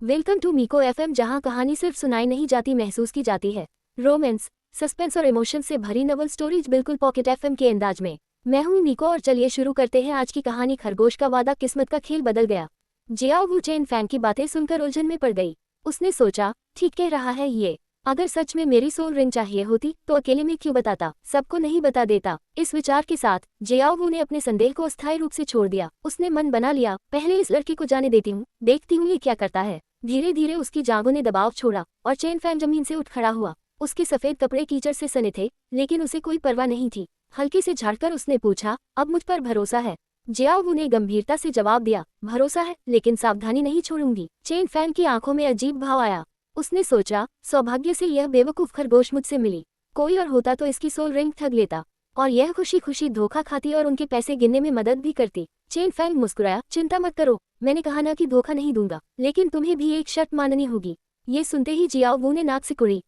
Welcome to मीको FM, जहां कहानी सिर्फ सुनाई नहीं जाती, महसूस की जाती है। रोमांस, सस्पेंस और इमोशन से भरी नवल स्टोरीज बिल्कुल पॉकेट एफएम के अंदाज में। मैं हूं मीको और चलिए शुरू करते हैं आज की कहानी। खरगोश का वादा, किस्मत का खेल बदल गया। जियाओ वू चेन फैंग की बातें सुनकर उलझन में पड़ गई। उसने सोचा, ठीक कह रहा है ये। अगर सच में मेरी सोल रिंग चाहिए होती तो अकेले में क्यों बताता, सबको नहीं बता देता। इस विचार के साथ जियाओ वू ने अपने संदेह को अस्थायी रूप से छोड़ दिया। उसने मन बना लिया, पहले इस लड़की को जाने देती हूँ, देखती हूँ ये क्या करता है। धीरे धीरे उसकी जांघों ने दबाव छोड़ा और चेन फैंग जमीन से उठ खड़ा हुआ। उसके सफेद कपड़े कीचड़ से सने थे, लेकिन उसे कोई परवाह नहीं थी। हल्के से झाड़कर उसने पूछा, अब मुझ पर भरोसा है? जियाओ वू ने गंभीरता से जवाब दिया, भरोसा है, लेकिन सावधानी नहीं छोड़ूंगी। चेन फैंग की आंखों में अजीब भाव आया। उसने सोचा, सौभाग्य से यह बेवकूफ खरगोश मुझसे मिली। कोई और होता तो इसकी सोल रिंग ठग लेता और यह खुशी खुशी धोखा खाती और उनके पैसे गिनने में मदद भी करती। चेन फैंग मुस्कुराया, चिंता मत करो, मैंने कहा ना कि धोखा नहीं दूंगा, लेकिन तुम्हें भी एक शर्त माननी होगी। ये सुनते ही जियाओ वू ने नाक सिकुड़ी।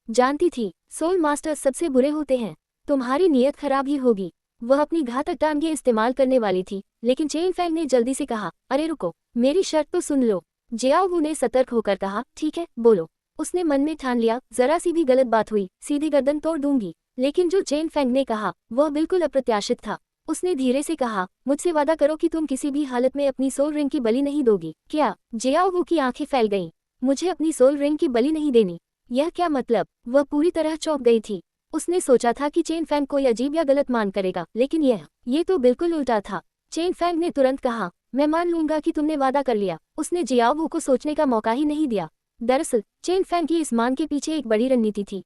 जानती थी, सोल मास्टर्स सबसे बुरे होते हैं, तुम्हारी नीयत खराब ही होगी। वह अपनी घातक टांगे इस्तेमाल करने वाली थी, लेकिन चेन फैंग ने जल्दी से कहा, अरे रुको, मेरी शर्त तो सुन लो। जियाओ वू ने सतर्क होकर कहा, ठीक है, बोलो। उसने मन में ठान लिया, जरा सी भी गलत बात हुई सीधी गर्दन तोड़ दूंगी। लेकिन जो चेन फैंग ने कहा वह बिल्कुल अप्रत्याशित था। उसने धीरे से कहा, मुझसे वादा करो कि तुम किसी भी हालत में अपनी सोल रिंग की बलि नहीं दोगी। क्या? जियाओ वू की आंखें फैल गईं। मुझे अपनी सोल रिंग की बलि नहीं देनी? यह क्या मतलब? वह पूरी तरह चौंक गई थी। उसने सोचा था कि चेन फैंग कोई अजीब या गलत मान करेगा, लेकिन ये तो बिल्कुल उल्टा था। चेन फैंग ने तुरंत कहा, मैं मान लूंगा कि तुमने वादा कर लिया। उसने जियाओ वू को सोचने का मौका ही नहीं दिया। दरअसल चेन फैंग की इस मान के पीछे एक बड़ी रणनीति थी।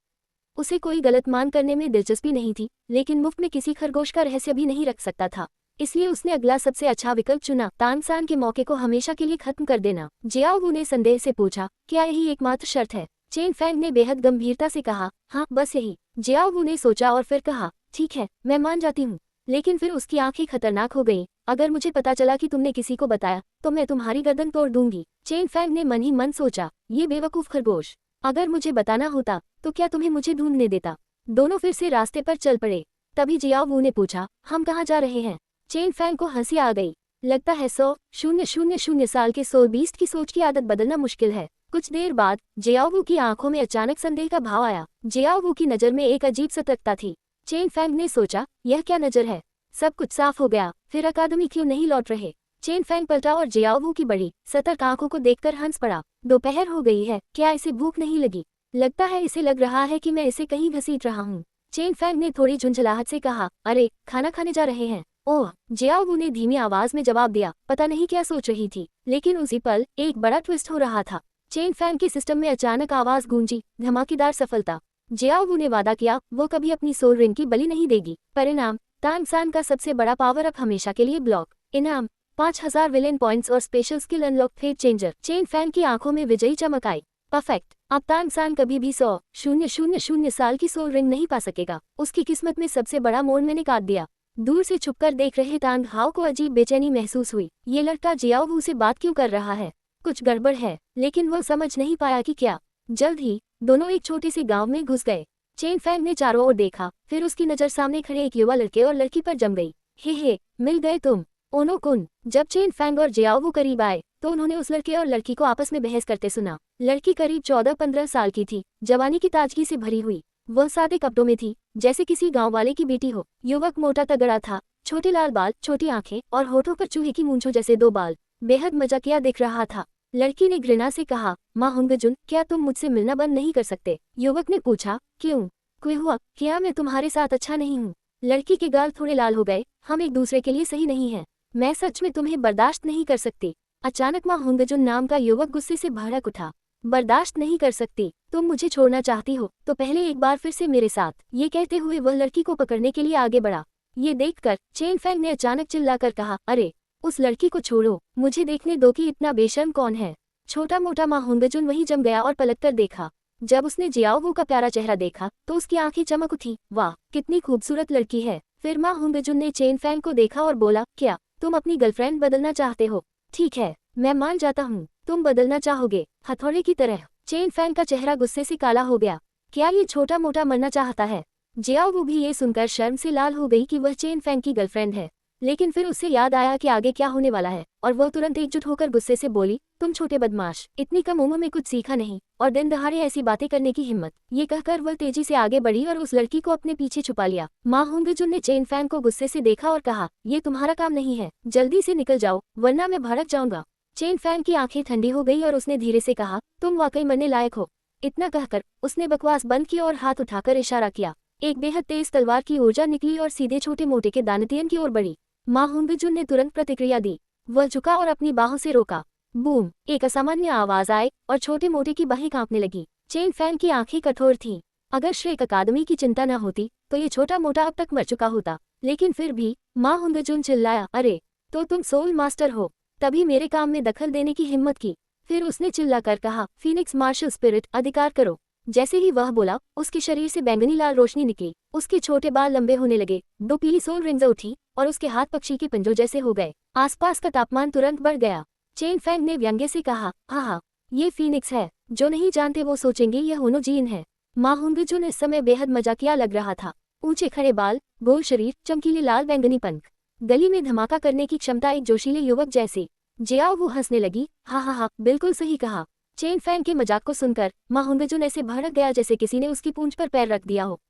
उसे कोई गलत मान करने में दिलचस्पी नहीं थी, लेकिन मुफ्त में किसी खरगोश का रहस्य भी नहीं रख सकता था। इसलिए उसने अगला सबसे अच्छा विकल्प चुना, तानसान के मौके को हमेशा के लिए खत्म कर देना। जियाओ वू ने संदेह से पूछा, क्या यही एकमात्र शर्त है? चेन फैंग ने बेहद गंभीरता से कहा, हाँ, बस यही। जियाओ वू ने सोचा और फिर कहा, ठीक है, मैं मान जाती हूँ। लेकिन फिर उसकी आंखें खतरनाक हो गईं। अगर मुझे पता चला कि तुमने किसी को बताया तो मैं तुम्हारी गर्दन तोड़ दूंगी। चेन फैंग ने मन ही मन सोचा, ये बेवकूफ खरगोश, अगर मुझे बताना होता तो क्या तुम्हें मुझे ढूंढने देता। दोनों फिर से रास्ते पर चल पड़े। तभी जियाओ वू ने पूछा, हम कहाँ जा रहे हैं? चेन फैंग को हंसी आ गई। लगता है 100,000 साल के सोल बीस्ट की सोच की आदत बदलना मुश्किल है। कुछ देर बाद जियाओ वू की आंखों में अचानक संदेह का भाव आया। जियाओ वू की नजर में एक अजीब सतर्कता थी। चेन फैंग ने सोचा, यह क्या नजर है? सब कुछ साफ हो गया, फिर अकादमी क्यों नहीं लौट रहे? चेन फैंग पलटा और जियाओ वू की बड़ी सतर्क आंखों को देखकर हंस पड़ा। दोपहर हो गई है, क्या इसे भूख नहीं लगी? लगता है इसे लग रहा है कि मैं इसे कहीं घसीट रहा हूँ। चेन फैंग ने थोड़ी झुंझलाहट से कहा, अरे, खाना खाने जा रहे हैं? ओह, जियाओ वू ने धीमी आवाज में जवाब दिया। पता नहीं क्या सोच रही थी, लेकिन उसी पल एक बड़ा ट्विस्ट हो रहा था। चेन फैंग के सिस्टम में अचानक आवाज गूंजी, धमाकेदार सफलता। जियाओ वू ने वादा किया, वो कभी अपनी सोल रिंग की बलि नहीं देगी। परिणाम, तानसान का सबसे बड़ा पावर अप हमेशा के लिए ब्लॉक। इनाम, 5000 विलेन पॉइंट्स और special skill unlock. Fate changer. Chen Fang की आंखों में विजयी चमक आई। परफेक्ट। अब तानसान कभी भी 100,000 साल की सोल रिंग नहीं पा सकेगा। उसकी किस्मत में सबसे बड़ा मोड़ मैंने काट दिया। दूर से छुपकर देख रहे तांग हाओ को अजीब बेचैनी महसूस हुई। ये लड़का जियाओ वू से बात क्यों कर रहा है? कुछ गड़बड़ है, लेकिन वह समझ नहीं पाया कि क्या। जल्द ही दोनों एक छोटे से गांव में घुस गए। चेन फैंग ने चारों ओर देखा, फिर उसकी नजर सामने खड़े एक युवा लड़के और लड़की पर जम गई। हे, मिल गए तुम, ओनो कुन। जब चेन फैंग और जियाओ वू करीब आए तो उन्होंने उस लड़के और लड़की को आपस में बहस करते सुना। लड़की करीब 14-15 साल की थी, जवानी की ताजगी से भरी हुई। वह सादे कपड़ों में थी, जैसे किसी गांव वाले की बेटी हो। युवक मोटा तगड़ा था, छोटे लाल बाल, छोटी आंखें और होठों पर चूहे की मूंछों जैसे 2 बाल। बेहद मजाकिया दिख रहा था। लड़की ने घृणा से कहा, माँ हुंगजुन, क्या तुम मुझसे मिलना बंद नहीं कर सकते? युवक ने पूछा, क्यों? कोई हुआ? क्या मैं तुम्हारे साथ अच्छा नहीं हूँ? लड़की के गाल थोड़े लाल हो गए। हम एक दूसरे के लिए सही नहीं हैं। मैं सच में तुम्हें बर्दाश्त नहीं कर सकती। अचानक माँ हुंगजुन नाम का युवक गुस्से से भड़क उठा। बर्दाश्त नहीं कर सकती? तुम मुझे छोड़ना चाहती हो तो पहले एक बार फिर से मेरे साथ। ये कहते हुए वह लड़की को पकड़ने के लिए आगे बढ़ा। ये देखकर चेन फैंग ने अचानक चिल्लाकर कहा, अरे, उस लड़की को छोड़ो, मुझे देखने दो कि इतना बेशर्म कौन है। छोटा मोटा माँ हुंगजुन वहीं जम गया और पलटकर देखा। जब उसने जियाओ वू का प्यारा चेहरा देखा तो उसकी आंखें चमक उठी। वाह, कितनी खूबसूरत लड़की है। फिर माँ हुंगजुन ने चेन फैंग को देखा और बोला, क्या तुम अपनी गर्लफ्रेंड बदलना चाहते हो? ठीक है, मैं मान जाता हूँ, तुम बदलना चाहोगे, हथौड़े की तरह। चेन फैंग का चेहरा गुस्से से काला हो गया। क्या ये छोटा मोटा मरना चाहता है? जियाओ वू भी ये सुनकर शर्म से लाल हो गई कि वह चेन फैंग की गर्लफ्रेंड है। लेकिन फिर उससे याद आया कि आगे क्या होने वाला है और वह तुरंत एकजुट होकर गुस्से से बोली, तुम छोटे बदमाश, इतनी कम उम्र में कुछ सीखा नहीं और दिन दहाड़े ऐसी बातें करने की हिम्मत। ये कहकर वह तेजी से आगे बढ़ी और उस लड़की को अपने पीछे छुपा लिया। माँ होंगजुन ने चेन फैंग को गुस्से से देखा और कहा, ये तुम्हारा काम नहीं है, जल्दी से निकल जाओ वरना मैं भड़क जाऊंगा। चेन फैंग की आंखें ठंडी हो गई और उसने धीरे से कहा, तुम वाकई मरने लायक हो। इतना कहकर उसने बकवास बंद की और हाथ उठाकर इशारा किया। एक बेहद तेज तलवार की ऊर्जा निकली और सीधे छोटे मोटे के दानतियन की ओर बढ़ी। माँ होंगजुन ने तुरंत प्रतिक्रिया दी। वह झुका और अपनी बाहों से रोका। बूम, एक असामान्य आवाज आई और छोटे मोटे की बाहें कांपने लगी। चेन फैंग की आंखें कठोर थीं। अगर श्रेक अकादमी की चिंता न होती तो ये छोटा मोटा अब तक मर चुका होता, लेकिन फिर भी माँ होंगजुन चिल्लाया, अरे तो तुम सोल मास्टर हो, तभी मेरे काम में दखल देने की हिम्मत की। फिर उसने चिल्लाकर कहा, फीनिक्स मार्शल स्पिरिट अधिकार करो। जैसे ही वह बोला, उसके शरीर से बैंगनी लाल रोशनी निकली। उसके छोटे बाल लंबे होने लगे, 2 पीली सोल रिंग्स उठी और उसके हाथ पक्षी के पिंजों जैसे हो गए। आसपास का तापमान तुरंत बढ़ गया। चेन फैंग ने व्यंग्य से कहा, हाँ, ये फीनिक्स है, जो नहीं जानते वो सोचेंगे यह होनो जीन है। माँ होंगजुन इस समय बेहद मजाकिया लग रहा था। ऊंचे खड़े बाल, गोल शरीर, चमकीले लाल बैंगनी पंख, गली में धमाका करने की क्षमता, एक जोशीले युवक जैसे। जियाओ वो हंसने लगी, हाँ, बिल्कुल सही कहा। चेन फैंग के मजाक को सुनकर माँ होंगजुन ऐसे भड़क गया जैसे किसी ने उसकी पूंछ पर पैर रख दिया हो।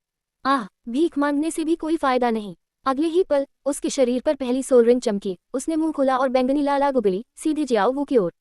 भीख मांगने से भी कोई फायदा नहीं। अगले ही पल उसके शरीर पर पहली सोल रिंग चमकी। उसने मुंह खोला और बैंगनी लाल आग उगली सीधे जियाओ वो की ओर।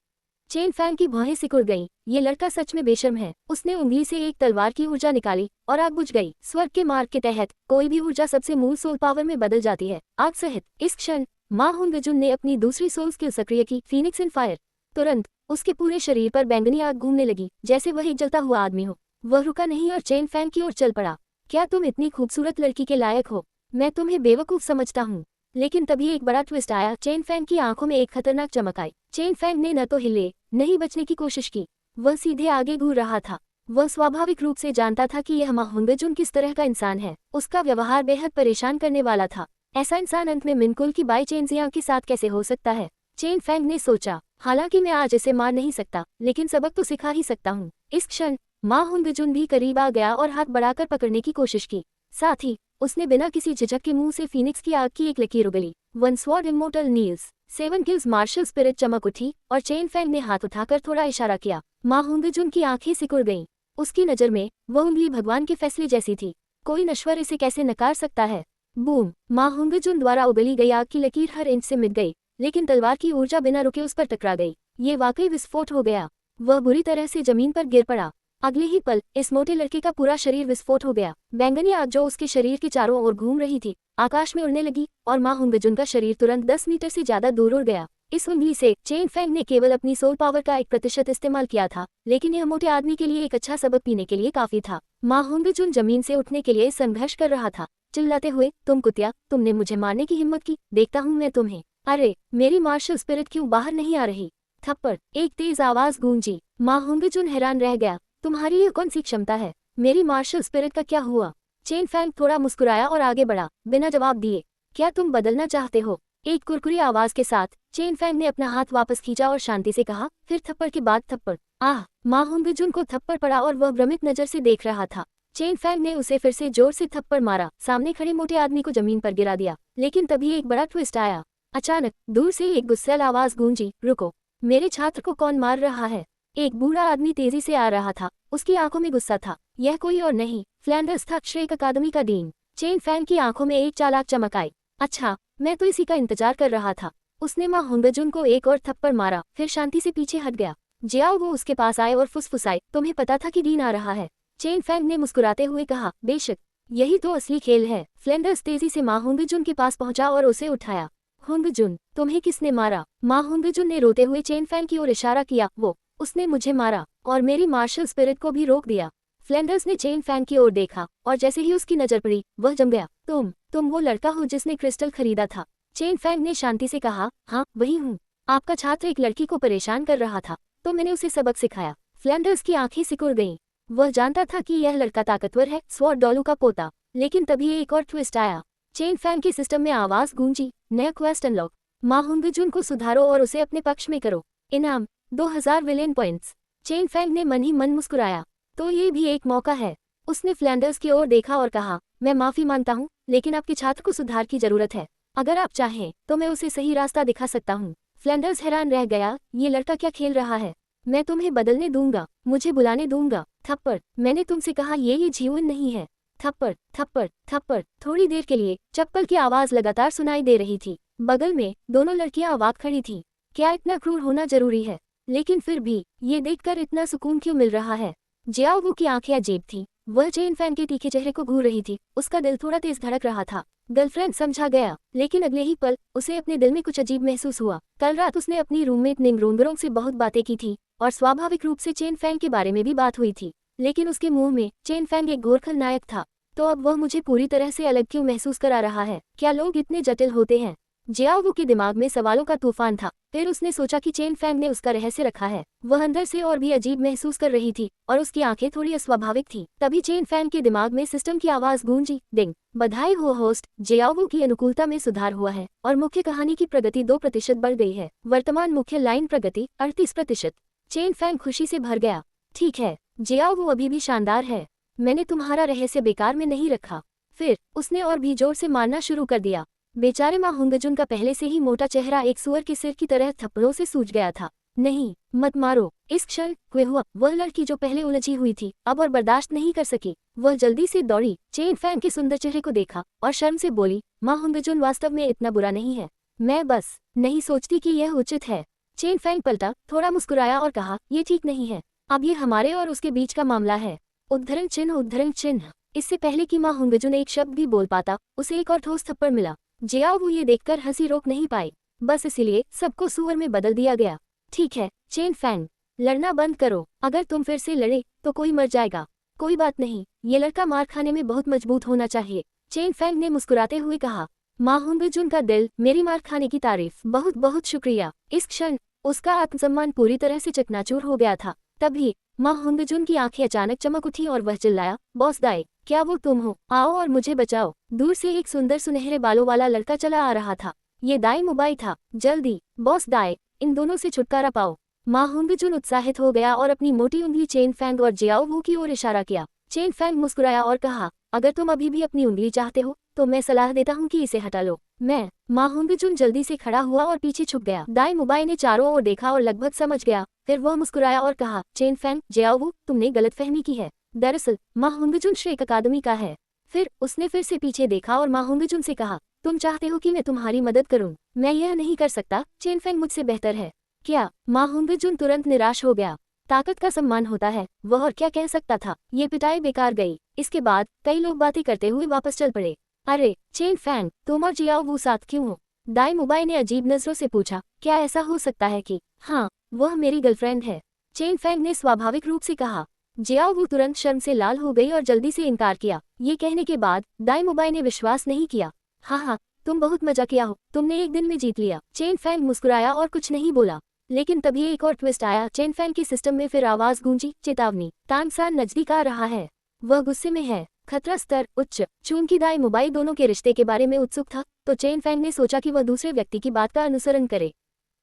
चेन फैंग की भौहें सिकुड़ गईं। ये लड़का सच में बेशर्म है। उसने उंगली से एक तलवार की ऊर्जा निकाली और आग बुझ गई। स्वर्ग के मार्ग के तहत कोई भी ऊर्जा सबसे मूल सोल पावर में बदल जाती है, आग सहित। इस क्षण माँ होंगजुन ने अपनी दूसरी सोल स्किल सक्रिय की, फीनिक्स इन फायर। तुरंत उसके पूरे शरीर पर बैंगनी आग घूमने लगी जैसे वह एक जलता हुआ आदमी हो। वह रुका नहीं और चेन फैंग की ओर चल पड़ा। क्या तुम इतनी खूबसूरत लड़की के लायक हो? मैं तुम्हें बेवकूफ समझता हूँ। लेकिन तभी एक बड़ा ट्विस्ट आया। चेन फैंग की आंखों में एक खतरनाक चमक आई। चेन फैंग ने न तो हिले, नहीं बचने की कोशिश की। वह सीधे आगे घूर रहा था। वह स्वाभाविक रूप से जानता था कि यह माँ होंगजुन किस तरह का इंसान है। उसका व्यवहार बेहद परेशान करने वाला था। ऐसा इंसान अंत में मिनकुल की बाई चेनजियांग के साथ कैसे हो सकता है? चेन फैंग ने सोचा, हालांकि मैं आज इसे मार नहीं सकता, लेकिन सबक तो सिखा ही सकता हूँ। इस क्षण माँ होंगजुन भी करीब आ गया और हाथ बढ़ाकर पकड़ने की कोशिश की। साथ ही उसने बिना किसी झिझक के मुंह से फीनिक्स की आग की एक लकीर उगली। वन स्वॉर्ड इमोर्टल नील्स 7 किल्स मार्शल स्पिरिट चमक उठी और चेन फैंग ने हाथ उठाकर थोड़ा इशारा किया। माँ होंगजुन की आंखें सिकुड़ गईं। उसकी नज़र में वह उंगली भगवान के फैसले जैसी थी। कोई नश्वर इसे कैसे नकार सकता है? बूम, माँ होंगजुन द्वारा उगली गई आग की लकीर हर इंच से मिट गई, लेकिन तलवार की ऊर्जा बिना रुके उस पर टकरा गई। ये वाकई विस्फोट हो गया। वह बुरी तरह से जमीन पर गिर पड़ा। अगले ही पल इस मोटे लड़के का पूरा शरीर विस्फोट हो गया। बैंगनी आग जो उसके शरीर के चारों ओर घूम रही थी, आकाश में उड़ने लगी और माँ होंगजुन का शरीर तुरंत 10 मीटर से ज्यादा दूर उड़ गया। इस उंगली से चेन फैंग ने केवल अपनी सोल पावर का 1% इस्तेमाल किया था, लेकिन यह मोटे आदमी के लिए एक अच्छा सबक पीने के लिए काफी था। माँ होंगजुन जमीन से उठने के लिए संघर्ष कर रहा था, चिल्लाते हुए, तुम कुतिया, तुमने मुझे मारने की हिम्मत की, देखता हूँ मैं तुम्हें। अरे, मेरी मार्शल स्पिरिट क्यों बाहर नहीं आ रही? थप्पड़, एक तेज आवाज गूंजी। माँ होंगजुन हैरान रह गया। तुम्हारी ये कौन सी क्षमता है? मेरी मार्शल स्पिरिट का क्या हुआ? चेन फैंग थोड़ा मुस्कुराया और आगे बढ़ा, बिना जवाब दिए। क्या तुम बदलना चाहते हो? एक कुरकुरी आवाज के साथ चेन फैंग ने अपना हाथ वापस खींचा और शांति से कहा, फिर थप्पड़ के बाद थप्पड़। माँ होंगजुन को थप्पड़ पड़ा और वह भ्रमित नजर से देख रहा था। चेन फैंग ने उसे फिर से जोर से थप्पड़ मारा, सामने खड़े मोटे आदमी को जमीन पर गिरा दिया। लेकिन तभी एक बड़ा ट्विस्ट आया। अचानक दूर से एक गुस्सैल आवाज गूंजी, रुको, मेरे छात्र को कौन मार रहा है? एक बूढ़ा आदमी तेजी से आ रहा था। उसकी आंखों में गुस्सा था। यह कोई और नहीं, फ्लैंडर्स था, श्रेक अकादमी का डीन। चेन फैंग की आंखों में एक चालाक चमक आई। अच्छा, मैं तो इसी का इंतजार कर रहा था। उसने माँ होंगजुन को एक और थप्पड़ मारा, फिर शांति से पीछे हट गया। जियाओ वो उसके पास आए और फुसफुसाए, तुम्हें पता था कि डीन आ रहा है? चेन फैंग ने मुस्कुराते हुए कहा, बेशक, यही तो असली खेल है। फ्लैंडर्स तेजी से माँ होंगजुन के पास पहुंचा और उसे उठाया। होंगजुन, तुम्हें किसने मारा? माँ होंगजुन ने रोते हुए चेन फैंग की ओर इशारा किया। वो, उसने मुझे मारा और मेरी मार्शल स्पिरिट को भी रोक दिया। फ्लैंडर्स ने चेन फैंग की ओर देखा और जैसे ही उसकी नजर पड़ी, वह जम गया। तुम वो लड़का हो जिसने क्रिस्टल खरीदा था? चेन फैंग ने शांति से कहा, हाँ, वही हूँ। आपका छात्र एक लड़की को परेशान कर रहा था, तो मैंने उसे सबक सिखाया। फ्लैंडर्स की आंखें सिकुड़ गईं। वह जानता था कि यह लड़का ताकतवर है, स्वॉर्ड डॉलू का पोता। लेकिन तभी एक और ट्विस्ट आया। चेन फैंग के सिस्टम में आवाज गूंजी, नया क्वेस्ट अनलॉक, माँ होंगजुन को सुधारो और उसे अपने पक्ष में करो। इनाम 2000 विलेन पॉइंट्स। चेन फैंग ने मन ही मन मुस्कुराया। तो ये भी एक मौका है। उसने फ्लैंडर्स की ओर देखा और कहा, मैं माफी मांगता हूँ, लेकिन आपके छात्र को सुधार की जरूरत है। अगर आप चाहें तो मैं उसे सही रास्ता दिखा सकता हूँ। फ्लैंडर्स हैरान रह गया, ये लड़का क्या खेल रहा है? मैं तुम्हें बदलने दूंगा, मुझे बुलाने दूंगा। थप्पड़, मैंने तुमसे कहा ये जीवन नहीं है। थप्पड़ थप्पड़ थप्पड़। थोड़ी देर के लिए चप्पल की आवाज लगातार सुनाई दे रही थी। बगल में दोनों लड़कियां अवाक खड़ी थीं। क्या इतना क्रूर होना जरूरी है? लेकिन फिर भी ये देखकर इतना सुकून क्यों मिल रहा है? जियाओ की आंखें अजीब थीं। वह चेन फैंग के तीखे चेहरे को घूर रही थी। उसका दिल थोड़ा तेज धड़क रहा था। गर्लफ्रेंड समझा गया, लेकिन अगले ही पल उसे अपने दिल में कुछ अजीब महसूस हुआ। कल रात उसने अपनी रूममेट निंगरोंगरोंग से बहुत बातें की थी और स्वाभाविक रूप से चेन फैंग के बारे में भी बात हुई थी, लेकिन उसके मुंह में चेन फैंग एक घोर खलनायक था। तो अब वह मुझे पूरी तरह से अलग क्यों महसूस करा रहा है? क्या लोग इतने जटिल होते हैं? जियाओ के दिमाग में सवालों का तूफान था। फिर उसने सोचा कि चेन फैंग ने उसका रहस्य रखा है। वह अंदर से और भी अजीब महसूस कर रही थी और उसकी आंखें थोड़ी अस्वाभाविक थी। तभी चेन फैंग के दिमाग में सिस्टम की आवाज गूंजी, डिंग। बधाई हो होस्ट, जियाओ की अनुकूलता में सुधार हुआ है और मुख्य कहानी की प्रगति 2% बढ़ गई है। वर्तमान मुख्य लाइन प्रगति 38%। चेन फैंग खुशी से भर गया। ठीक है, जियाओ अभी भी शानदार है। मैंने तुम्हारा रहस्य बेकार में नहीं रखा। फिर उसने और भी जोर से मारना शुरू कर दिया। बेचारे माँ हुंगजुन का पहले से ही मोटा चेहरा एक सुअर के सिर की तरह थप्पड़ों से सूज गया था। नहीं, मत मारो। इस क्षण क्या हुआ? वह लड़की जो पहले उलझी हुई थी अब और बर्दाश्त नहीं कर सकी। वह जल्दी से दौड़ी, चेन फैंग के सुंदर चेहरे को देखा और शर्म से बोली, माँ हुंगजुन वास्तव में इतना बुरा नहीं है। मैं बस नहीं सोचती कि यह उचित है। चेन फैंग पलटा, थोड़ा मुस्कुराया और कहा, ये ठीक नहीं है। अब ये हमारे और उसके बीच का मामला है। उद्धरण चिन्ह उद्धरण चिन्ह। इससे पहले कि माँ हुंगजुन एक शब्द भी बोल पाता, उसे एक और ठोस थप्पड़ मिला। जियाओ ये देखकर हंसी रोक नहीं पाई। बस इसीलिए सबको सुअर में बदल दिया गया। ठीक है चेन फैंग, लड़ना बंद करो। अगर तुम फिर से लड़े तो कोई मर जाएगा। कोई बात नहीं, ये लड़का मार खाने में बहुत मजबूत होना चाहिए। चेन फैंग ने मुस्कुराते हुए कहा। माँ हुंगजुन का दिल, मेरी मार खाने की तारीफ, बहुत बहुत शुक्रिया। इस क्षण उसका आत्मसम्मान पूरी तरह से चकनाचूर हो गया था। तभी माँ हुंगजुन की आंखें अचानक चमक उठी और वह चिल्लाया, बॉस दाई, क्या वो तुम हो? आओ और मुझे बचाओ। दूर से एक सुंदर सुनहरे बालों वाला लड़का चला आ रहा था। ये दाई मुबाई था। जल्दी बॉस दाई, इन दोनों से छुटकारा पाओ। माँ हुंगजुन उत्साहित हो गया और अपनी मोटी उंगली चेन फैंग और जियाओ की ओर इशारा किया। चेन फैंग मुस्कुराया और कहा, अगर तुम अभी भी अपनी उंगली चाहते हो तो मैं सलाह देता हूँ कि इसे हटा लो। मैं। माँ हुंगजुन जल्दी से खड़ा हुआ और पीछे छुप गया। दाई मुबाई ने चारों ओर देखा और लगभग समझ गया। फिर वह मुस्कुराया और कहा, चेन फैंग, जियाओ, तुमने गलतफहमी की है। दरअसल माँ हुंगजुन श्रेक अकादमी का है। फिर उसने फिर से पीछे देखा और माँ हुंगजुन से कहा, तुम चाहते हो कि मैं तुम्हारी मदद करूं? मैं यह नहीं कर सकता, चेन फैंग मुझसे बेहतर है। क्या? माँ हुंगजुन तुरंत निराश हो गया। ताकत का सम्मान होता है, वह और क्या कह सकता था। ये पिटाई बेकार गई। इसके बाद कई लोग बातें करते हुए वापस चल पड़े। अरे चेन फैंग, तुम और जियाओ साथ क्यों हो? दाई मुबाई ने अजीब नजरों से पूछा। क्या ऐसा हो सकता है कि? हाँ, वह मेरी गर्लफ्रेंड है, चेन फैंग ने स्वाभाविक रूप से कहा। जियाओ तुरंत शर्म से लाल हो गई और जल्दी से इनकार किया। ये कहने के बाद दाई मुबाई ने विश्वास नहीं किया। हाँ, तुम बहुत मजा किया हो, तुमने एक दिन में जीत लिया। चेन फैंग मुस्कुराया और कुछ नहीं बोला। लेकिन तभी एक और ट्विस्ट आया। चेन फैंग के सिस्टम में फिर आवाज गूंजी, चेतावनी, तानसान नजदीक आ रहा है। वह गुस्से में है, खतरा स्तर उच्च। चूंकि दाई मुबाई दोनों के रिश्ते के बारे में उत्सुक था, तो चेन फैंग ने सोचा कि वह दूसरे व्यक्ति की बात का अनुसरण करे।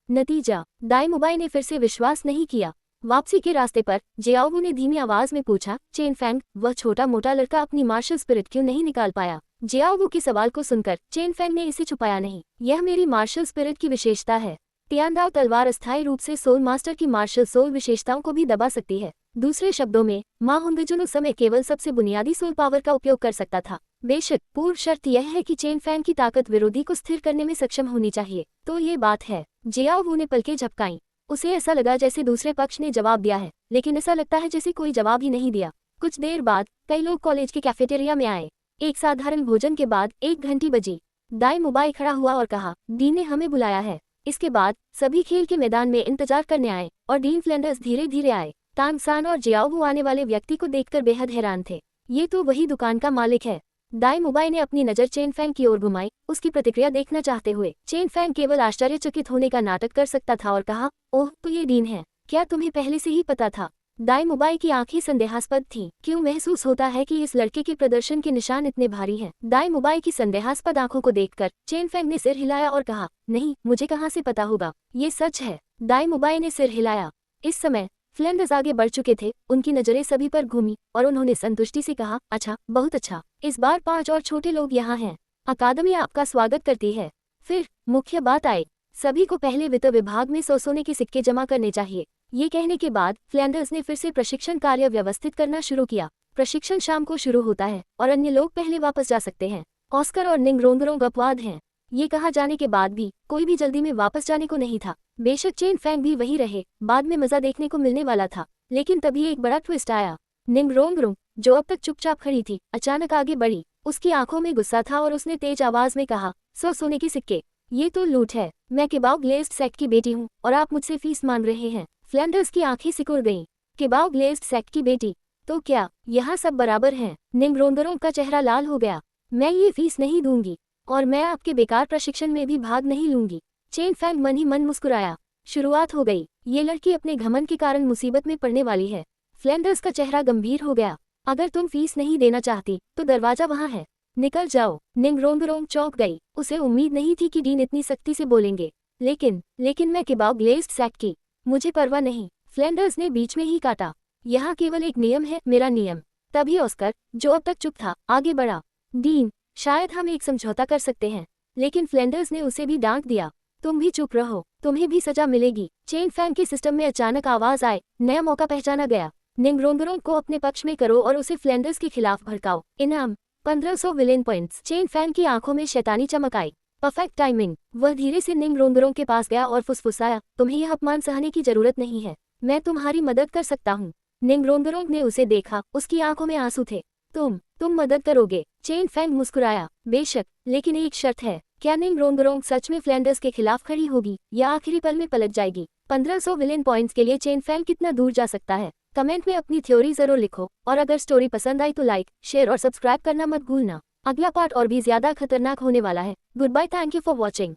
नतीजा, दाई मुबाई ने फिर से विश्वास नहीं किया। वापसी के रास्ते पर जियाओ ने धीमी आवाज में पूछा, चेन फैंग, वह छोटा मोटा लड़का अपनी मार्शल स्पिरिट क्यों नहीं निकाल पाया? जियाओ के सवाल को सुनकर चेन फैंग ने इसे छुपाया नहीं। यह मेरी मार्शल स्पिरिट की विशेषता है। तियानदाओ तलवार अस्थायी रूप से सोल मास्टर की मार्शल सोल विशेषताओं को भी दबा सकती है। दूसरे शब्दों में, माँ हुंगजुन उस समय केवल सबसे बुनियादी सोल पावर का उपयोग कर सकता था। बेशक पूर्व शर्त यह है कि चेन फैंग की ताकत विरोधी को स्थिर करने में सक्षम होनी चाहिए। तो ये बात है। जियाओ ने पलकें झपकाईं। उसे ऐसा लगा जैसे दूसरे पक्ष ने जवाब दिया है, लेकिन ऐसा लगता है जैसे कोई जवाब ही नहीं दिया। कुछ देर बाद कई लोग कॉलेज के कैफेटेरिया में आए। एक साधारण भोजन के बाद 1 घंटी बजी। दाई मुबाई खड़ा हुआ और कहा, डीन ने हमें बुलाया है। इसके बाद सभी खेल के मैदान में इंतजार करने आए और डीन फ्लैंडर्स धीरे धीरे आए। तानसान और जियाओ आने वाले व्यक्ति को देखकर बेहद हैरान थे। ये तो वही दुकान का मालिक है। दाई मुबाई ने अपनी नजर चेन फैंग की ओर घुमाई, उसकी प्रतिक्रिया देखना चाहते हुए। चेन फैंग केवल आश्चर्यचकित होने का नाटक कर सकता था और कहा, ओह, तो ये डीन है। क्या तुम्हें पहले से ही पता था? दाई मुबाई की आंखें संदेहास्पद थीं। क्यों महसूस होता है कि इस लड़के के प्रदर्शन के निशान इतने भारी हैं? दाई मुबाई की संदेहास्पद आंखों को देखकर चेन फैंग ने सिर हिलाया और कहा, नहीं, मुझे कहाँ से पता होगा, ये सच है। दाई मुबाई ने सिर हिलाया। इस समय फ्लैंडर्स आगे बढ़ चुके थे। उनकी नजरें सभी पर घूमी और उन्होंने संतुष्टि से कहा, अच्छा, बहुत अच्छा। इस बार 5 और छोटे लोग यहाँ हैं। अकादमी आपका स्वागत करती है। फिर मुख्य बात आई। सभी को पहले वित्त विभाग में 100 सोने के सिक्के जमा करने चाहिए। ये कहने के बाद फ्लैंडर्स ने फिर से प्रशिक्षण कार्य व्यवस्थित करना शुरू किया। प्रशिक्षण शाम को शुरू होता है और अन्य लोग पहले वापस जा सकते हैं। ऑस्कर और निंग्रोंगरोंग अपवाद हैं। ये कहा जाने के बाद भी कोई भी जल्दी में वापस जाने को नहीं था। बेशक चेन फैंग भी वही रहे, बाद में मजा देखने को मिलने वाला था, लेकिन तभी एक बड़ा ट्विस्ट आया। निंग्रोंगरोंग, जो अब तक चुपचाप खड़ी थी, अचानक आगे बढ़ी। उसकी आंखों में गुस्सा था और उसने तेज आवाज में कहा, 100 सोने के सिक्के, ये तो लूट है। मैं किबाओ ग्लेज्ड सेक्ट की बेटी हूँ और आप मुझसे फीस मांग रहे हैं। फ्लैंडर्स की आंखें सिकुड़ गईं। किबाओ ग्लेज्ड सेक्ट की बेटी, तो क्या यहाँ सब बराबर हैं? निंग्रोंगरोंग का चेहरा लाल हो गया। मैं ये फीस नहीं दूंगी और मैं आपके बेकार प्रशिक्षण में भी भाग नहीं लूंगी। चेन फैंग मन ही मन मुस्कुराया। शुरुआत हो गई। ये लड़की अपने घमंड के कारण मुसीबत में पड़ने वाली है। फ्लैंडर्स का चेहरा गंभीर हो गया। अगर तुम फीस नहीं देना चाहती तो दरवाजा वहां है, निकल जाओ। निंग्रोंगरोंग चौंक गई। उसे उम्मीद नहीं थी कि डीन इतनी सख्ती से बोलेंगे। लेकिन मैं किबाओ ग्लेज्ड सेक्ट की, मुझे परवाह नहीं। फ्लैंडर्स ने बीच में ही काटा। यहाँ केवल एक नियम है, मेरा नियम। तभी ऑस्कर, जो अब तक चुप था, आगे बढ़ा। डीन, शायद हम एक समझौता कर सकते हैं। लेकिन फ्लैंडर्स ने उसे भी डांट दिया, तुम भी चुप रहो, तुम्हें भी सजा मिलेगी। चेन फैंग के सिस्टम में अचानक आवाज आए, नया मौका पहचाना गया। निंग्रोंगरोंग को अपने पक्ष में करो और उसे फ्लैंडर्स के खिलाफ भड़काओ। इनाम 1500 विलेन पॉइंट्स। चेन फैंग की आंखों में शैतानी चमक आई। Perfect timing. वह धीरे से निंग्रोंगरोंग के पास गया और फुसफुसाया, तुम्हें यह अपमान सहने की जरूरत नहीं है, मैं तुम्हारी मदद कर सकता हूँ। निंग्रोंगरोंग ने उसे देखा, उसकी आंखों में आंसू थे। तुम मदद करोगे? चेन फैंग मुस्कुराया, बेशक, लेकिन एक शर्त है। क्या निंग्रोंगरोंग सच में फ्लैंडर्स के खिलाफ खड़ी होगी या आखिरी पल में पलट जाएगी? 1500 विलेन पॉइंट्स के लिए चेन फैंग कितना दूर जा सकता है? कमेंट में अपनी थ्योरी जरूर लिखो और अगर स्टोरी पसंद आई तो लाइक, शेयर और सब्सक्राइब करना मत भूलना। अगला पार्ट और भी ज्यादा खतरनाक होने वाला है। Good bye, thank you for watching.